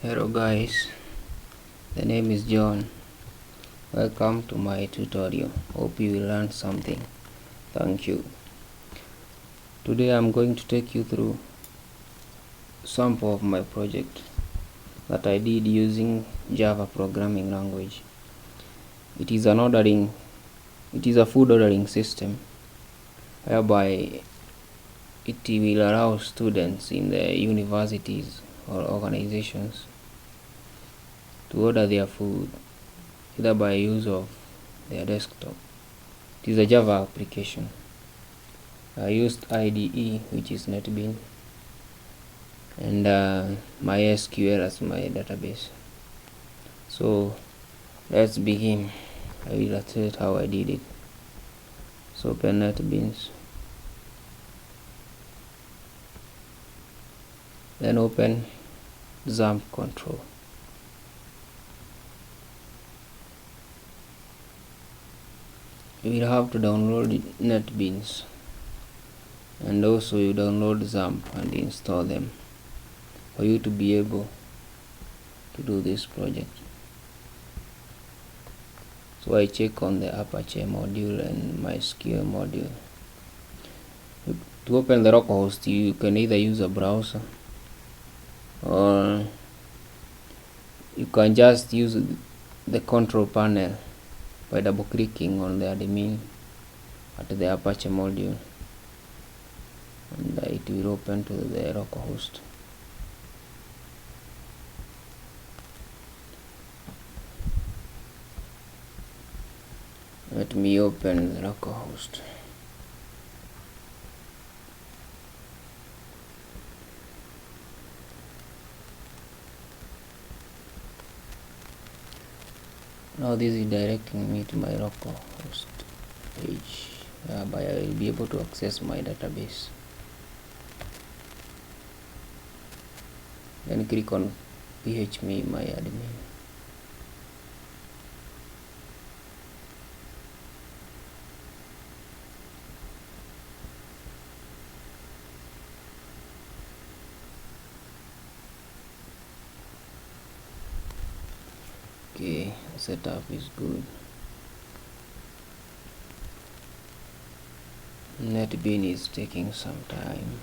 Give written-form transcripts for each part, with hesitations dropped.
Hello guys, the name is John. Welcome to my tutorial. Hope you will learn something. Thank you. Today I'm going to take you through sample of my project that I did using Java programming language. It is a food ordering system whereby it will allow students in the universities or organizations to order their food either by use of their desktop. It is a Java application. I used IDE, which is NetBeans, and MySQL as my database. So let's begin. I will illustrate how I did it. So open NetBeans, then open XAMPP control. You will have to download NetBeans, and also you download XAMPP and install them for you to be able to do this project. So I check on the Apache module and MySQL module. To open the localhost, you can either use a browser or you can just use the control panel by double clicking on the admin at the Apache module, and it will open to the localhost. Let me open the localhost. Now this is directing me to my localhost page, whereby I will be able to access my database. Then click on phme my admin. Okay, setup is good. NetBeans is taking some time.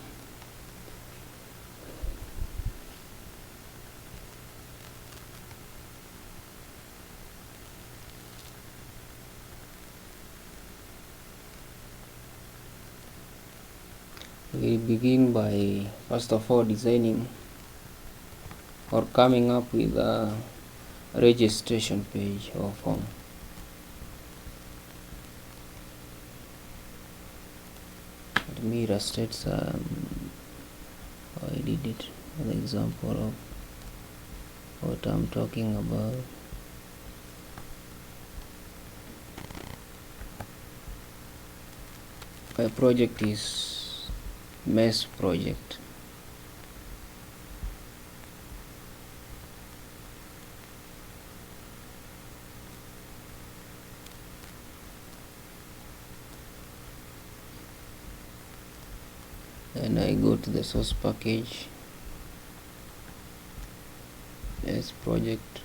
We begin by first of all designing or coming up with a registration page or form. Let me illustrate some how I did it, an example of what I'm talking about. My project is MESS project. And I go to the source package, MESS project.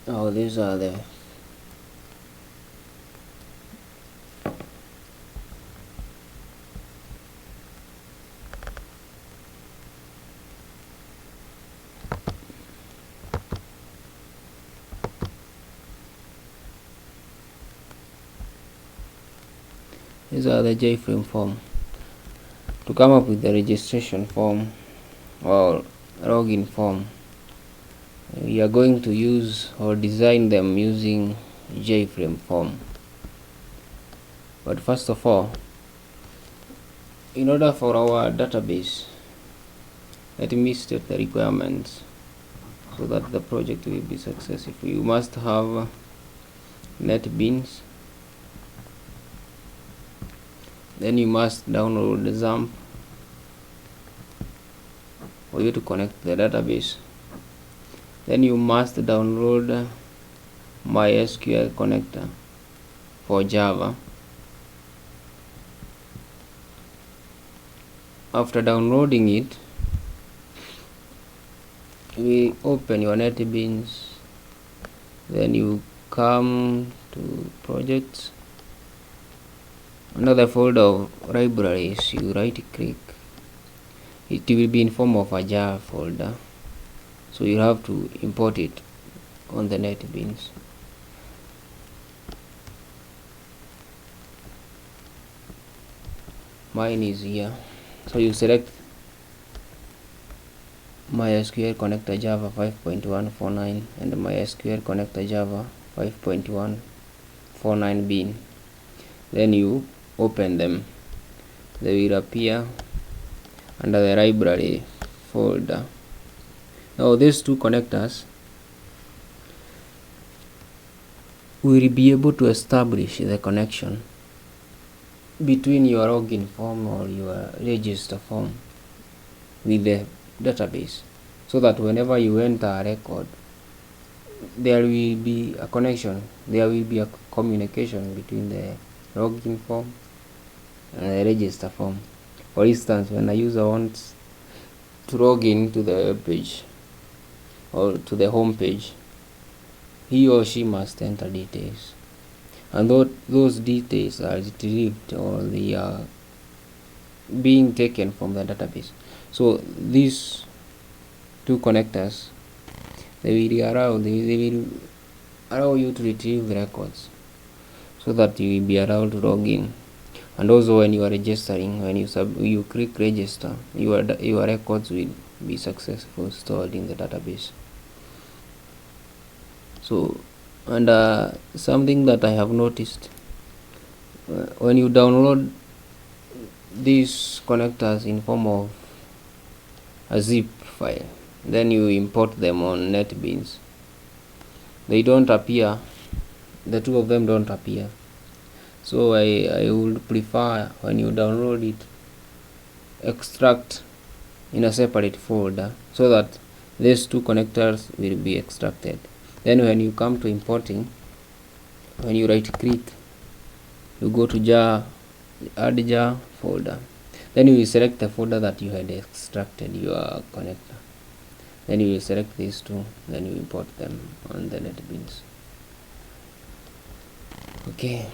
Now these are the JFrame form. To come up with the registration form or login form, we are going to use or design them using JFrame form. But first of all, in order for our database, let me state the requirements so that the project will be successful. You must have NetBeans, then you must download the XAMPP for you to connect the database. Then you must download MySQL connector for Java. After downloading it, we open your NetBeans, then you come to projects. Under the folder of libraries, you right click. It will be in form of a jar folder, so you have to import it on the NetBeans. Mine is here, so you select MySQL Connector Java 5.149 and MySQL Connector Java 5.149 bin. Then you open them. They will appear under the library folder. Now these two connectors will be able to establish the connection between your login form or your register form with the database, so that whenever you enter a record, there will be a connection, there will be a communication between the login form and the register form. For instance, when a user wants to log in to the web page or to the home page, he or she must enter details, and those details are retrieved or they are being taken from the database. So these two connectors, they will allow you to retrieve the records, so that you will be allowed to log in. And also when you are registering, when you click register, your records will be successfully stored in the database. So, and something that I have noticed, when you download these connectors in form of a zip file, then you import them on NetBeans, they don't appear, the two of them don't appear. So I would prefer, when you download it, extract in a separate folder, so that these two connectors will be extracted. Then when you come to importing, when you right click, you go to jar, add jar folder, then you will select the folder that you had extracted your connector, then you will select these two, then you import them on the NetBeans. Okay,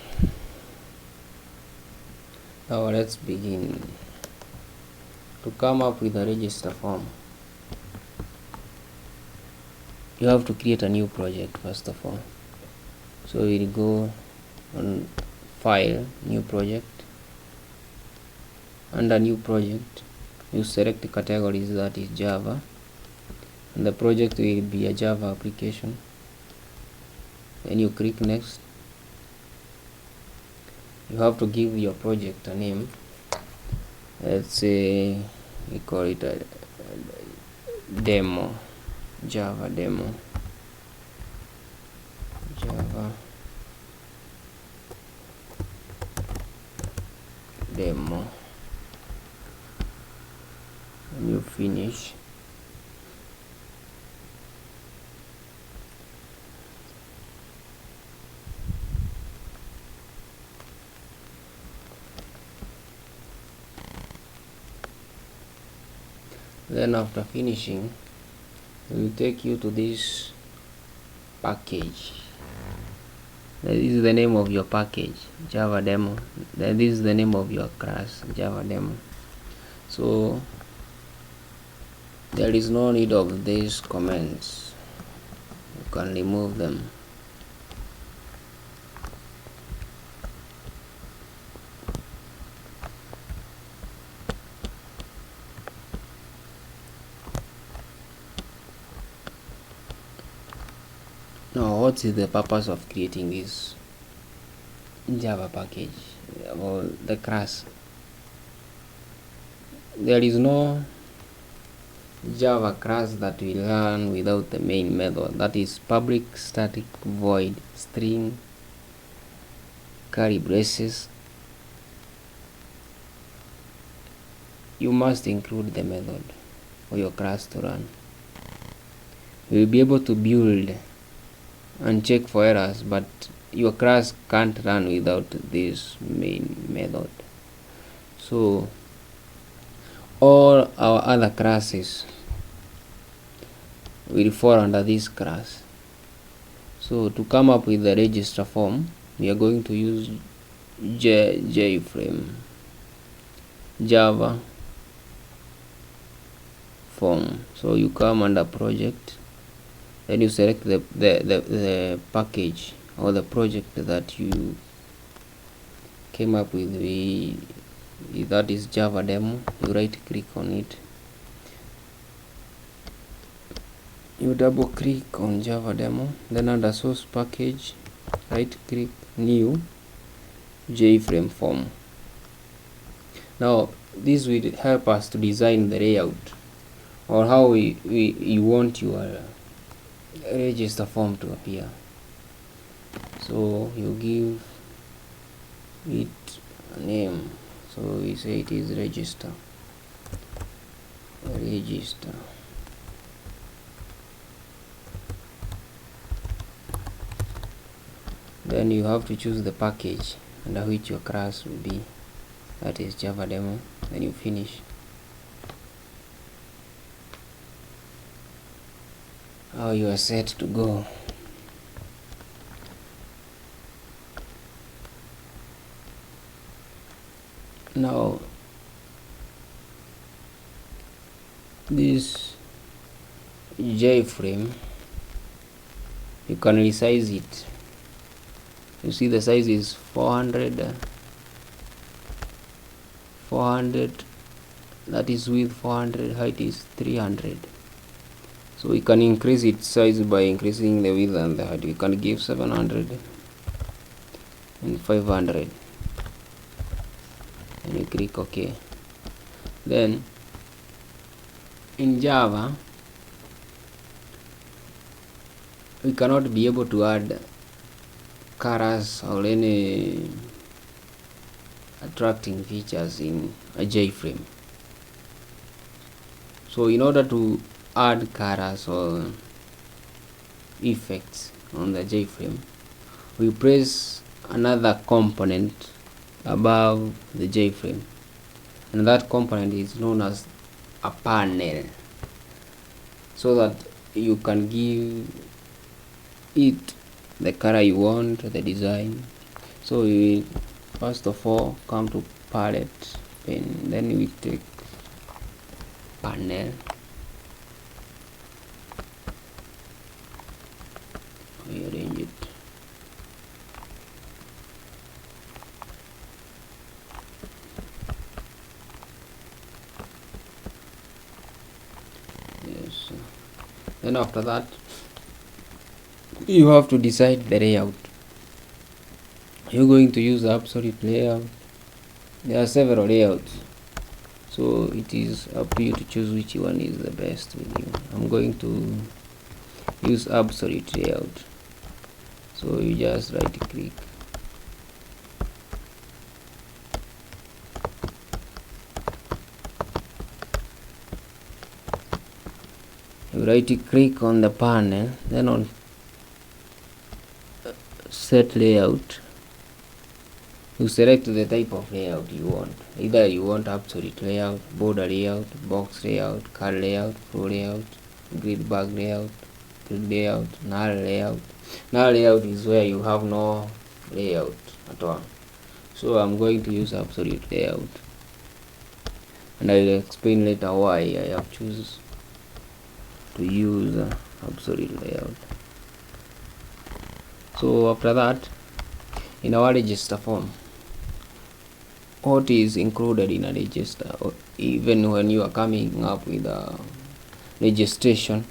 now let's begin. To come up with a register form, you have to create a new project first of all. So we'll go on file, new project. Under new project, you select the categories, that is Java, and the project will be a Java application. Then you click next. You have to give your project a name. Let's say we call it a demo, Java demo, Java demo. When you finish, then after finishing, it will take you to this package. This is the name of your package, Java demo. Then this is the name of your class, Java demo. So there is no need of these comments, you can remove them. Now, what is the purpose of creating this Java package or the class? There is no Java class that will run without the main method, that is public static void string curly braces. You must include the method for your class to run. You will be able to build and check for errors, but your class can't run without this main method. So all our other classes will fall under this class. So to come up with the register form, we are going to use JFrame Java form. So you come under project, then you select the package or the project that you came up with. That is Java demo. You right click on it, you double click on Java demo, then under source package right click new JFrame form. Now this will help us to design the layout or how you want your register form to appear. So you give it a name, so we say it is register. Then you have to choose the package under which your class will be, that is Java demo. Then you finish. Now you are set to go. Now this JFrame, you can resize it. You see the size is 400, that is width 400, height is 300. So we can increase its size by increasing the width and the height. We can give 700 and 500 and you click OK. Then in Java we cannot be able to add colors or any attracting features in a JFrame. So in order to add colors or effects on the JFrame, we place another component above the JFrame, and that component is known as a panel, so that you can give it the color you want, the design. So we will first of all come to palette pen, then we take panel, we arrange it. Yes. Then after that you have to decide the layout. You're going to use the absolute layout. There are several layouts, so it is up to you to choose which one is the best with you. I'm going to use absolute layout, so you just right click, you right click on the panel, then on set layout you select the type of layout you want. Either you want absolute layout, border layout, box layout, card layout, flow layout, grid bag layout, grid layout, null layout. Null layout is where you have no layout at all. So I'm going to use absolute layout, and I will explain later why I have chosen to use absolute layout. So after that, in our register form, what is included in a register, or even when you are coming up with a registration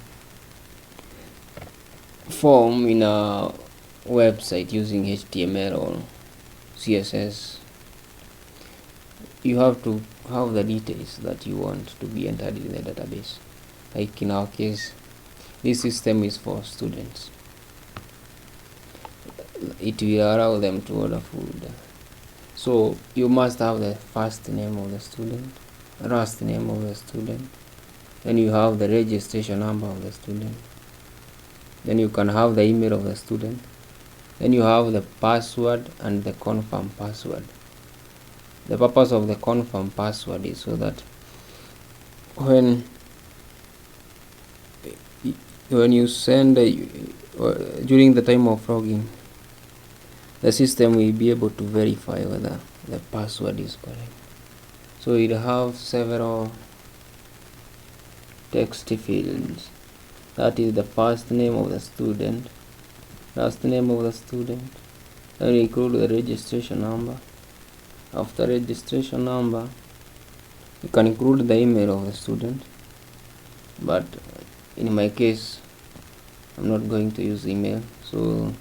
form in a website using HTML or CSS, you have to have the details that you want to be entered in the database. Like in our case, this system is for students. It will allow them to order food. So you must have the first name of the student, last name of the student, then you have the registration number of the student, then you can have the email of the student, then you have the password and the confirm password. The purpose of the confirm password is so that when you send during the time of logging, the system will be able to verify whether the password is correct. So it have several text fields. That is the first name of the student, last name of the student, then include the registration number. After registration number, you can include the email of the student, but in my case I'm not going to use email, so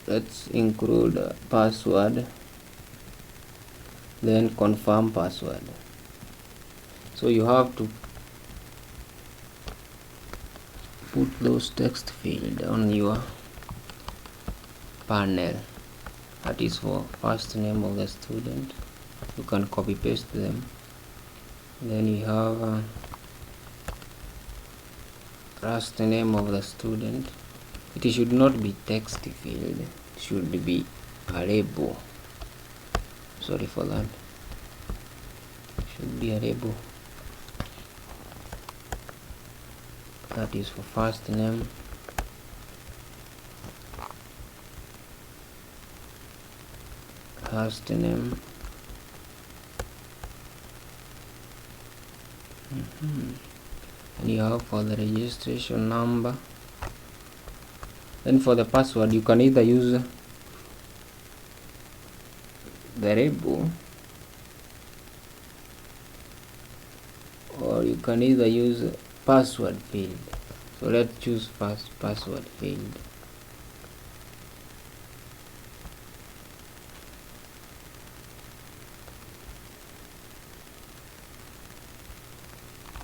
let's include password, then confirm password. So you have to put those text field on your panel. That is for first name of the student. You can copy paste them. Then you have last name of the student. It should not be text field, it should be a label. Sorry for that. It should be a label. That is for first name. Last name. And you have for the registration number. Then for the password, you can either use the label, or you can either use password field. So let's choose first password field.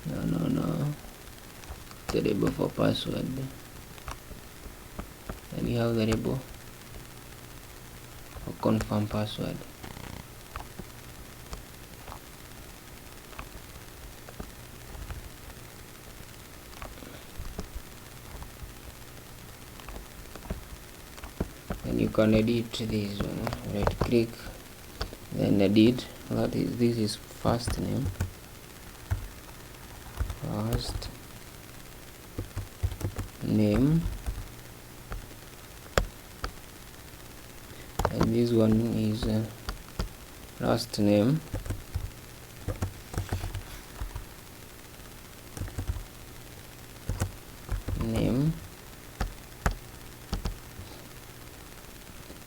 No, the label for password. Then you have the label for confirm password. And you can edit this one. Right click, then edit. This is first name. First name, and this one is last name. Name.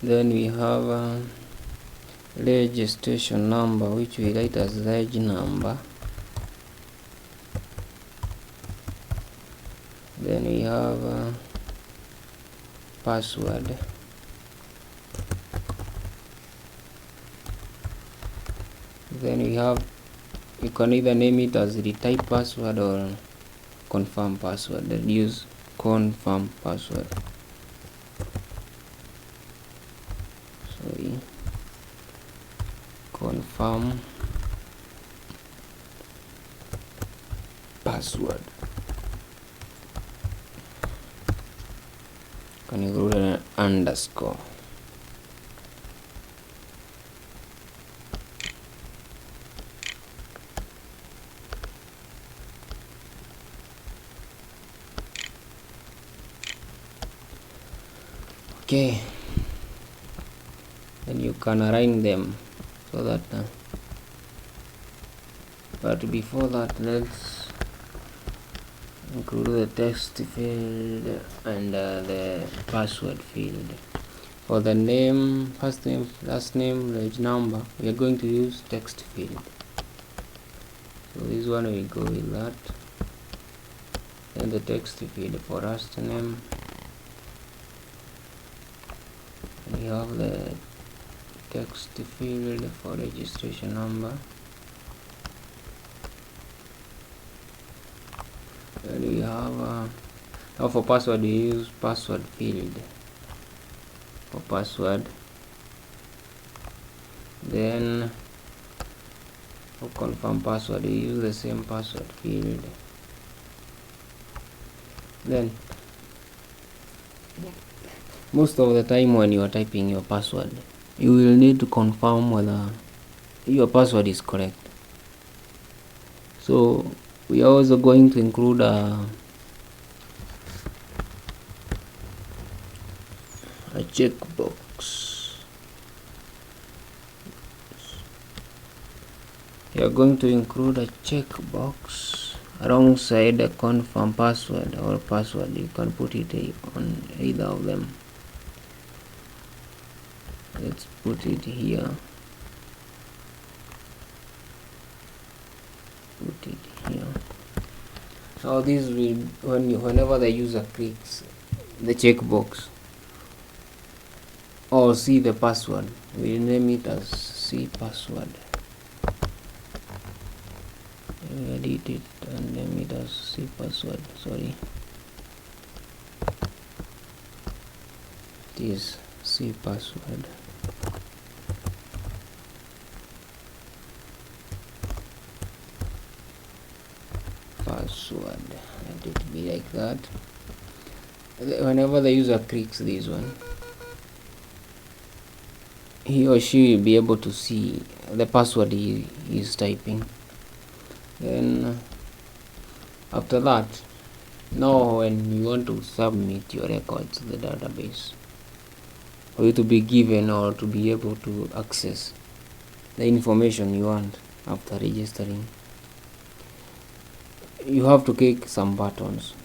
Then we have registration number, which we write as reg number. Then we have password. Then we have, you can either name it as retype password or confirm password. Then use confirm password. Sorry, confirm password. Can you include an underscore? Okay, then you can align them so that but before that, let's include the text field and the password field. For the name, first name, last name, reg number, we are going to use text field. So this one we go with that. Then the text field for last name. We have the text field for registration number. Then we have now for password, we use password field for password. Then for confirm password, we use the same password field. Then most of the time when you are typing your password, you will need to confirm whether your password is correct. So we are also going to include a checkbox. You are going to include a checkbox alongside a confirm password or password. You can put it on either of them. Let's put it here. Put it here. Now this will, whenever the user clicks the checkbox or see the password, we name it as C password. We edit it and name it as C password. Sorry, it is C password. Password. Let it be like that. Whenever the user clicks this one, he or she will be able to see the password he is typing. Then after that, now when you want to submit your records to the database, for you to be given or to be able to access the information you want after registering, you have to click some buttons.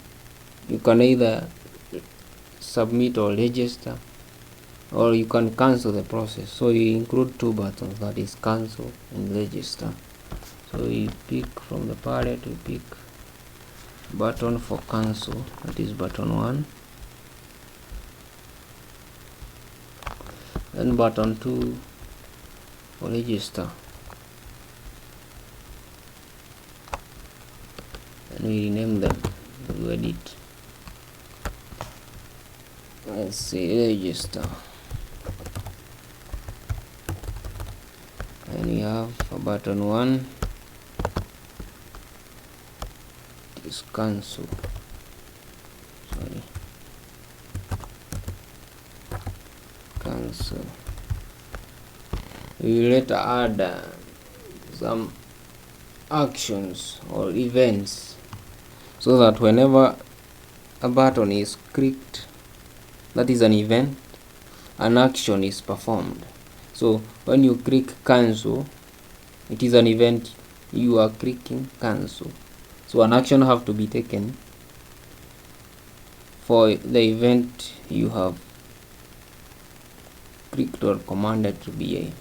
You can either submit or register, or you can cancel the process. So you include two buttons, that is cancel and register. So you pick from the palette, you pick button for cancel, that is button 1, then button 2 for register, and we rename them. We edit, let's say register, and we have for button 1 is cancel. Sorry, cancel. We will later add some actions or events, so that whenever a button is clicked, that is an event, an action is performed. So when you click cancel, it is an event, you are clicking cancel. So an action have to be taken for the event you have clicked or commanded to be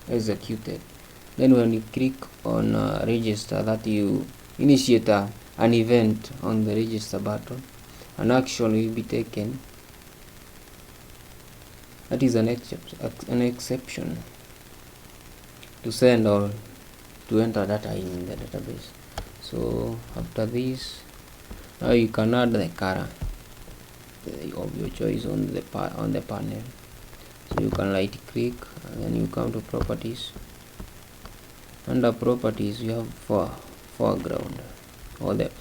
executed. Then when you click on register, that you initiate an event on the register button, an action will be taken, that is an exception to send or to enter data in the database. So after this, now you can add the color of your choice on the panel. So you can right click and then you come to properties. Under properties you have foreground, or the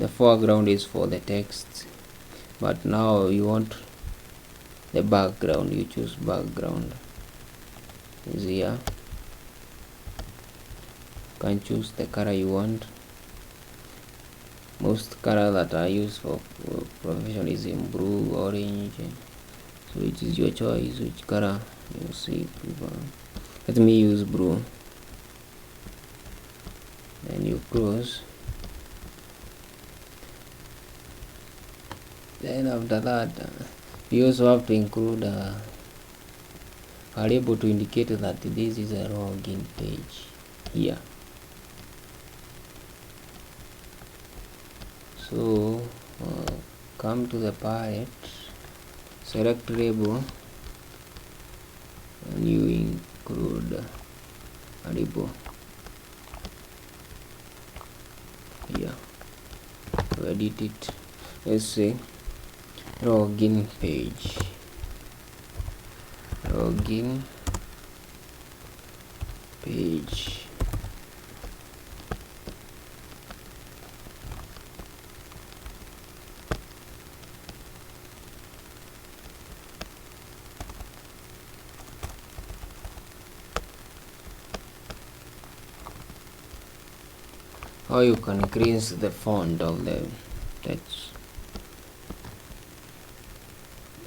foreground is for the text, but now you want the background, you choose background is here. You can choose the color you want. Most color that are used for profession is in blue, orange, so it is your choice which color you see. Let me use blue, then you close. Then after that, you also have to include a variable to indicate that this is a login page here. So come to the palette, select label, and you include a label here. To edit it, let's say login page, login page. Or you can increase the font of the text.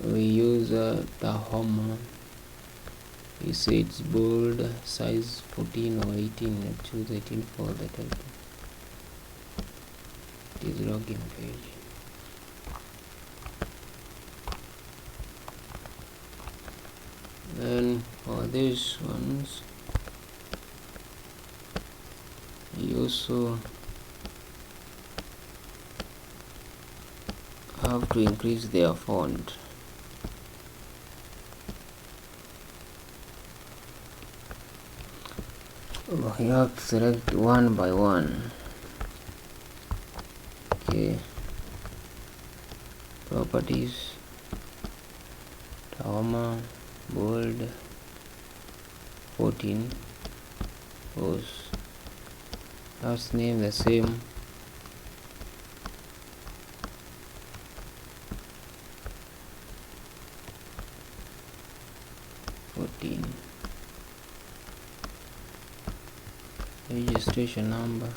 We use Tahoma. We say it's bold, size 14 or 18. I choose 18 for the title. It is login page. Then for these ones, you also have to increase their font. You have to select one by one. Okay, properties, Tahoma, bold, 14, pose, last name the same, registration number,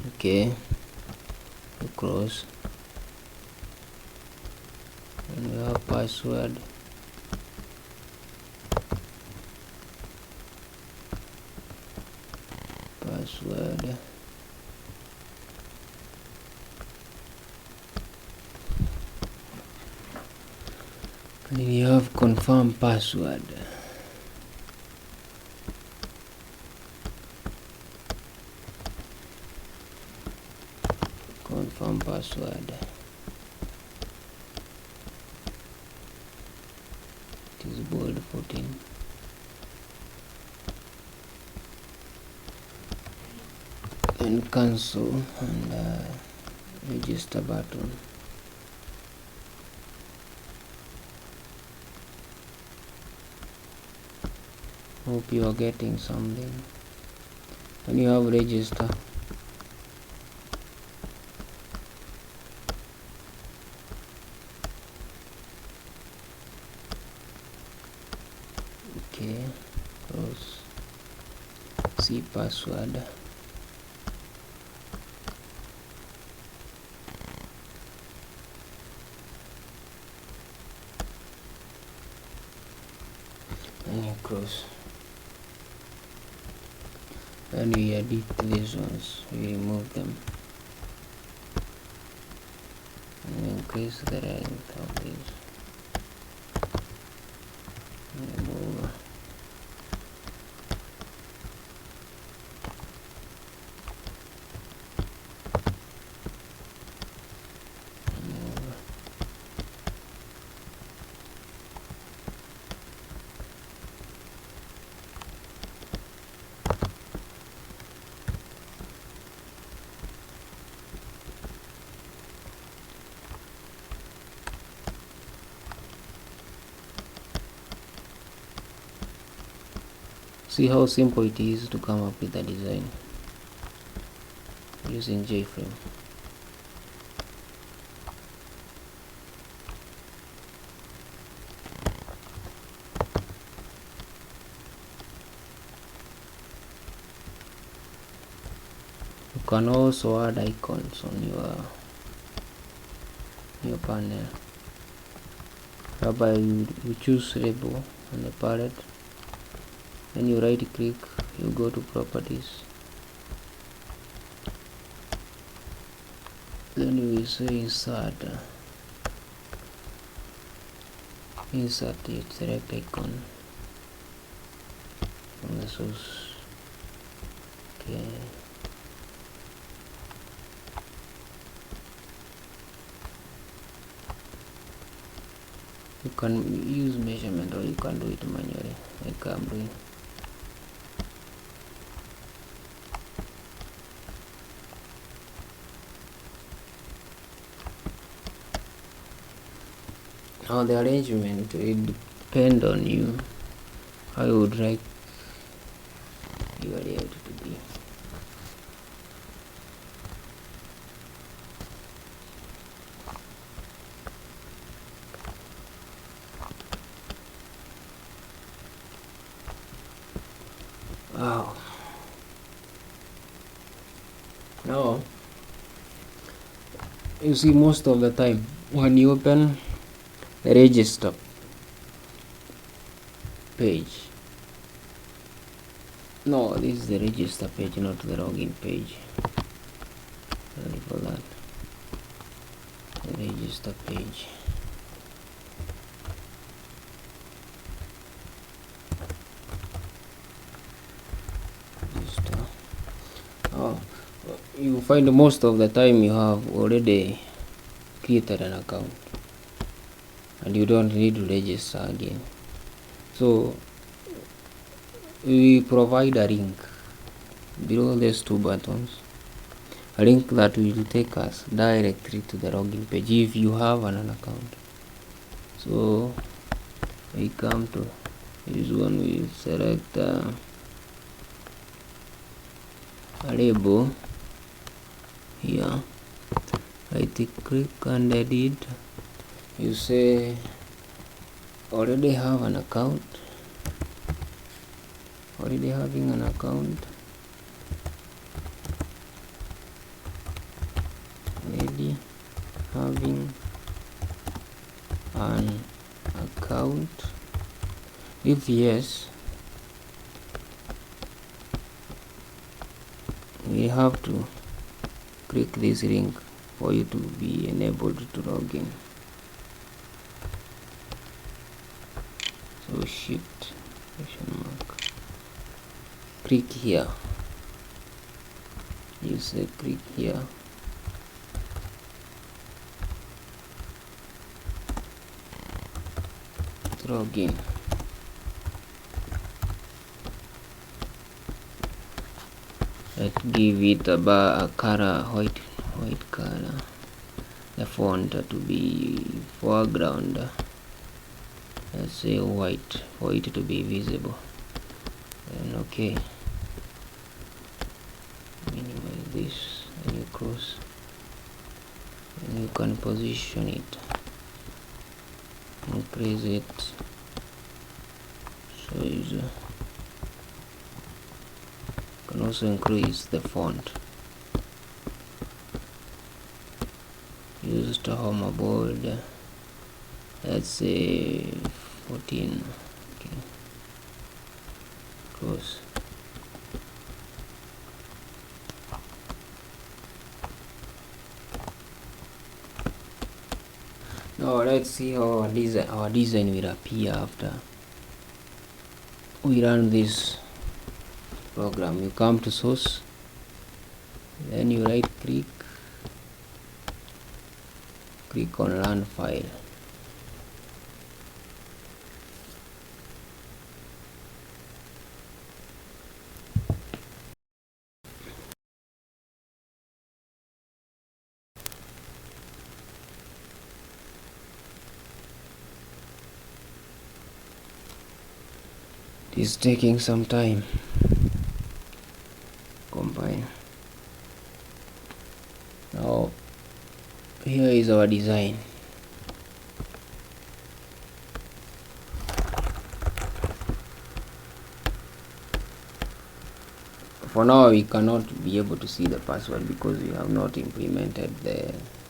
okay, cross, and we have password, and you have confirm password. Confirm password. It is bold 14. And cancel and register button. Hope you are getting something. When you have register, okay, close, see password, and you close. Then we edit these ones, we remove them and increase the length of these. Remove. See how simple it is to come up with a design using JFrame. You can also add icons on your panel. Whereby you choose label on the palette. Then you right click, you go to properties, then you will say insert it, select icon from the source. Okay, you can use measurement or you can do it manually like I'm doing. Now the arrangement will depend on you, how you would like your layout to be. Now you see, most of the time when you open the register page, no, this is the register page, not the login page. Sorry for that. The register page. Register. Oh, you find most of the time you have already created an account and you don't need to register again. So we provide a link below these two buttons, a link that will take us directly to the login page if you have an account. So we come to this one, we select a label here, right click and edit. You say already have an account, already having an account, already having an account. If yes, we have to click this link for you to be enabled to log in. So shift question mark, click here, you say click here, to log in. Let's give it a color, white color, the font to be foreground, let's say white, for it to be visible, and okay, minimize this, and you close, and you can position it, increase it, so you can also increase the font. Use the home bold, let's say 14, okay, close. Now let's see how our design will appear after we run this program. You come to source, then you right click on run file. It is taking some time. Combine. Now here is our design. For now we cannot be able to see the password because we have not implemented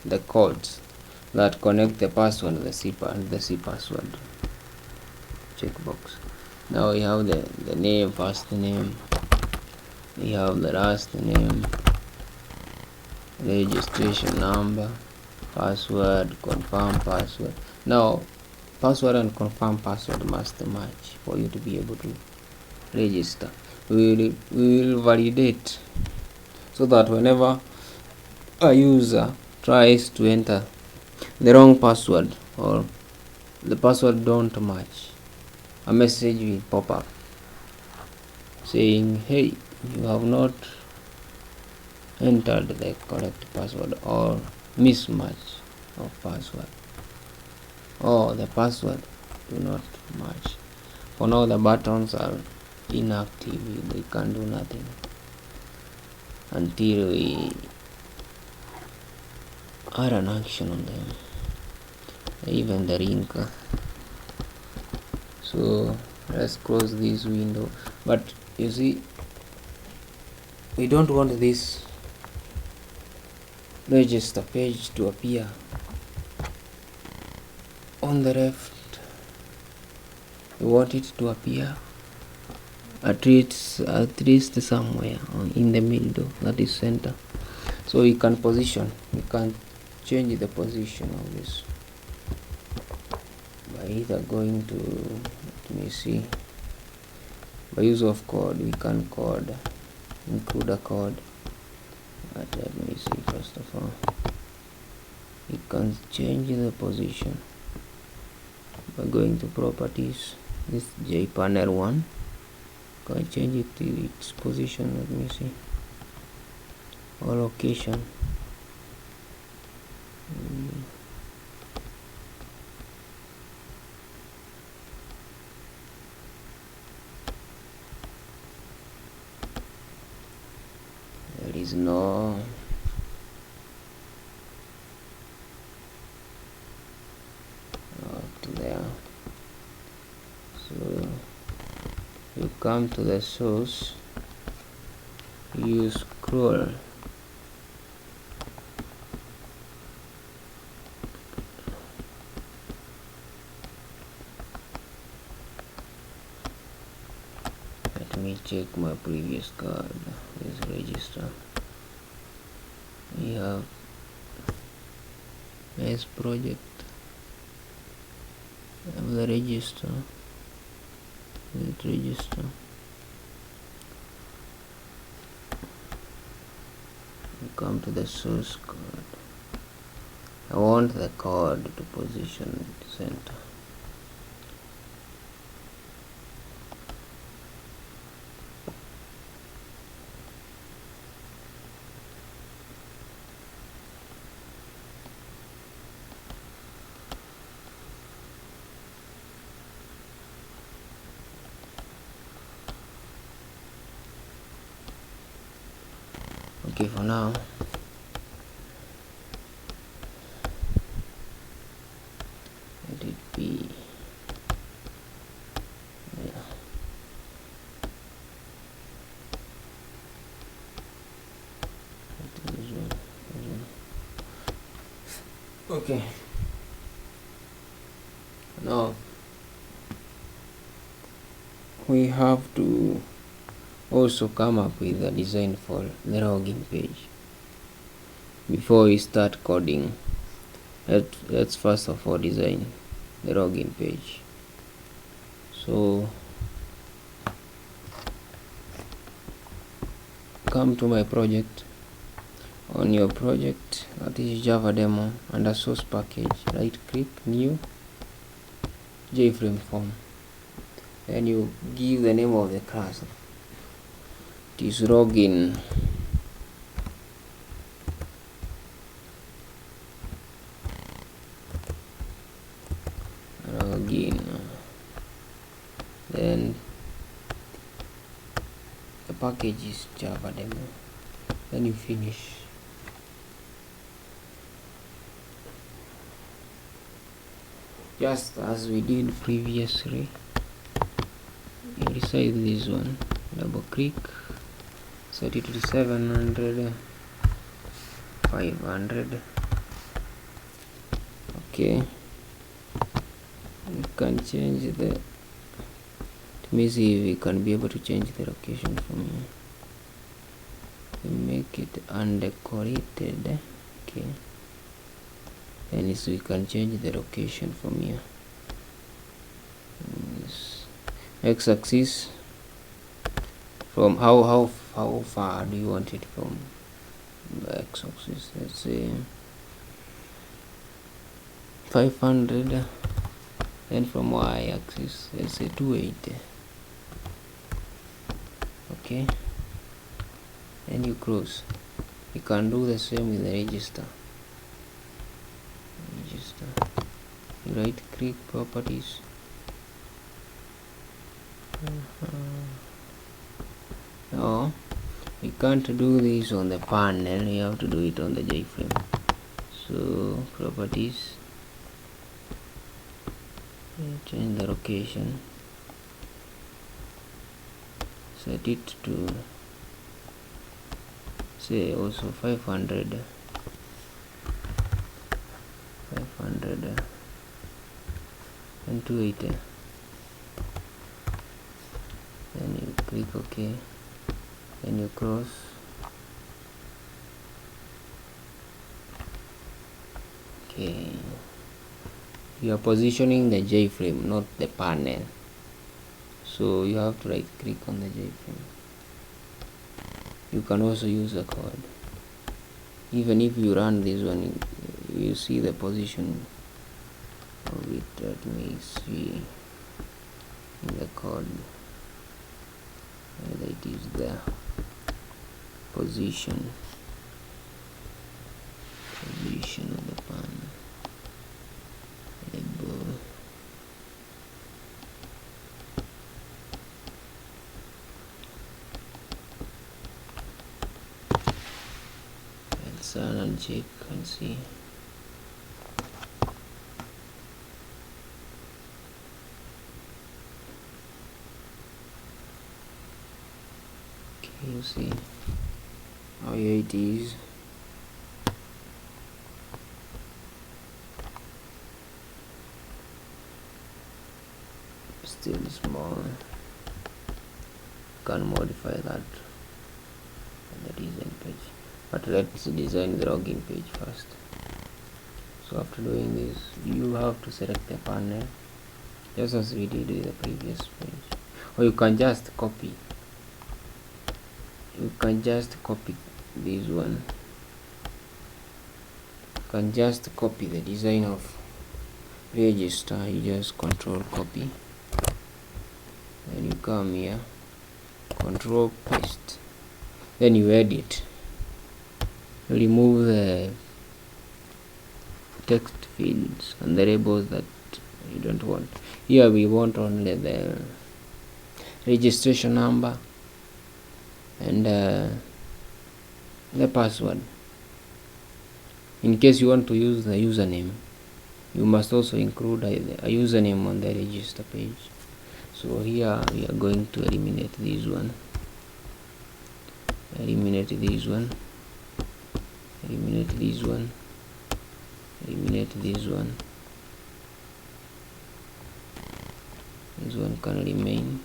the codes that connect the password to the C password checkbox. Now we have the name, first name, we have the last name, registration number, password, confirm password. Now password and confirm password must match for you to be able to register. We will validate so that whenever a user tries to enter the wrong password or the password don't match, a message will pop up saying, hey, you have not entered the correct password, or mismatch of password, or the password do not match. For now the buttons are inactive, they can do nothing until we add an action on them, even the link. So let's close this window, but you see we don't want this register page to appear on the left. You want it to appear at least somewhere in the middle, that is center. So you can change the position of this by either going to, let me see, by use of code. We can include a code, but let me see. First of all, you can change the position by going to properties, this JPanel one. Can change it to its position, let me see, or location. There is no not there. So you come to the source, you scroll, let me check my previous card. This register, we have base project, I have the register, register. You come to the source code. I want the code to position center. Okay, for now, let it be, yeah. Okay, now we have to also come up with a design for the login page. Before we start coding, let's first of all design the login page. So come to my project. On your project, that is Java demo, under source package, right click, new, JFrame form. Then you give the name of the class. It is login. Then the package is Java demo. Then you finish. Just as we did previously, you resize this one, double click, set it to 700, 500. Okay, you can change the, let me see if we can be able to change the location from here. We make it undecorated. Okay, and so we can change the location from here. X-axis, from how far do you want it from the x-axis? Let's say 500, and from y-axis let's say 280. Okay, and you close. You can do the same with the register. You right click, properties. No, we can't do this on the panel, you have to do it on the JFrame. So properties, change the location, set it to say also 500. 280. Then you click OK, then you cross. Okay, you are positioning the J-frame, not the panel, so you have to right click on the J-frame. You can also use a code. Even if you run this one, you see the position of it. Let me see in the code whether it is the position of the panel label. Let's run and check and see. Okay, you see how here it is. Still small. Can modify that on the design page, but let's design the login page first. So after doing this, you have to select the panel just as we did with the previous page, or you can just copy this one. You can just copy the design of register. You just control copy, then you come here, control paste, then you edit, remove the text fields and the labels that you don't want. Here we want only the registration number and the password. In case you want to use the username, you must also include a username on the register page. So here we are going to eliminate this one, eliminate this one, eliminate this one, eliminate this one. This one can remain.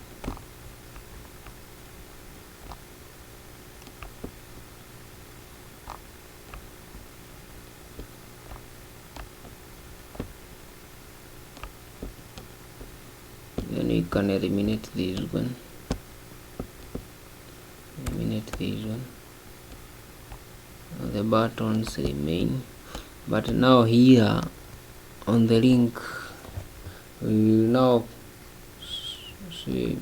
Then you can eliminate this one, eliminate this one. Now the buttons remain, but now here on the link we will now see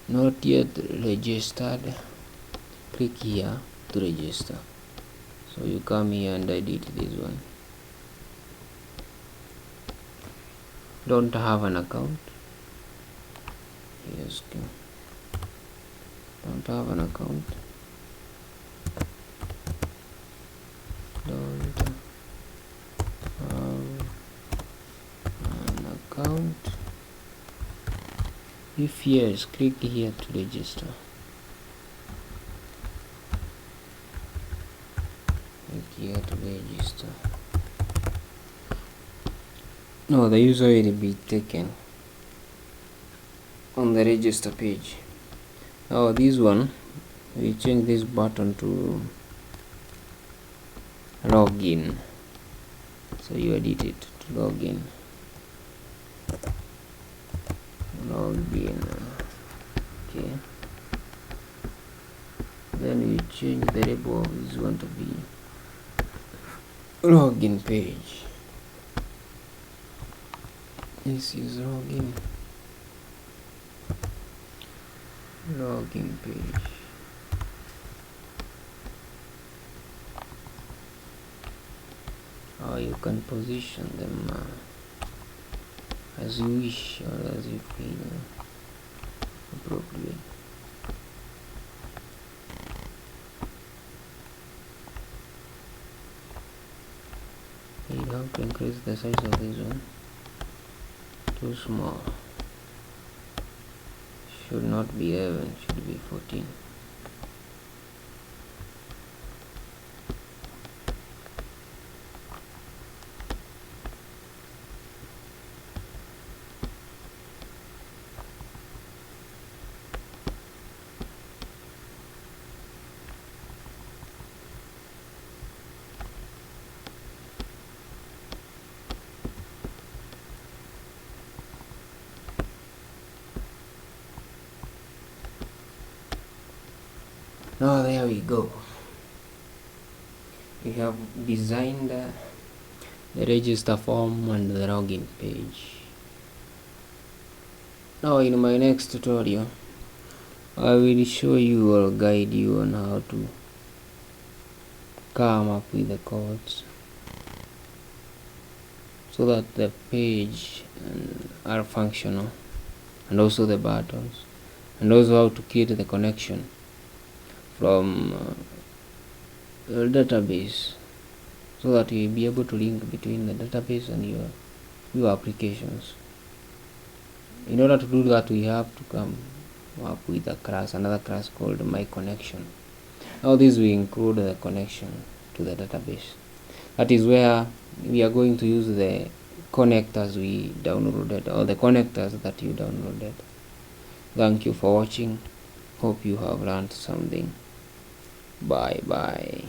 not yet registered. Click here to register. So you come here and edit this one. Don't have an account? Yes, okay. Don't have an account? Don't have an account? If yes, click here to register. Click here to register. No, the user will be taken on the register page. Now this one, we change this button to login. So you edit it to login. Login. Okay. Then you change the label of this one to be login page. This is login page. Or you can position them as you wish or as you feel appropriate. You have to increase the size of this one. Too small. Should not be 11, should be 14. Now there we go. We have designed the register form and the login page. Now in my next tutorial, I will show you or guide you on how to come up with the codes so that the page are functional, and also the buttons, and also how to create the connection from your database so that you'll be able to link between the database and your applications. In order to do that, we have to come up with a class, another class called my connection. Now this will include the connection to the database. That is where we are going to use the connectors we downloaded, or the connectors that you downloaded. Thank you for watching. Hope you have learned something. Bye bye.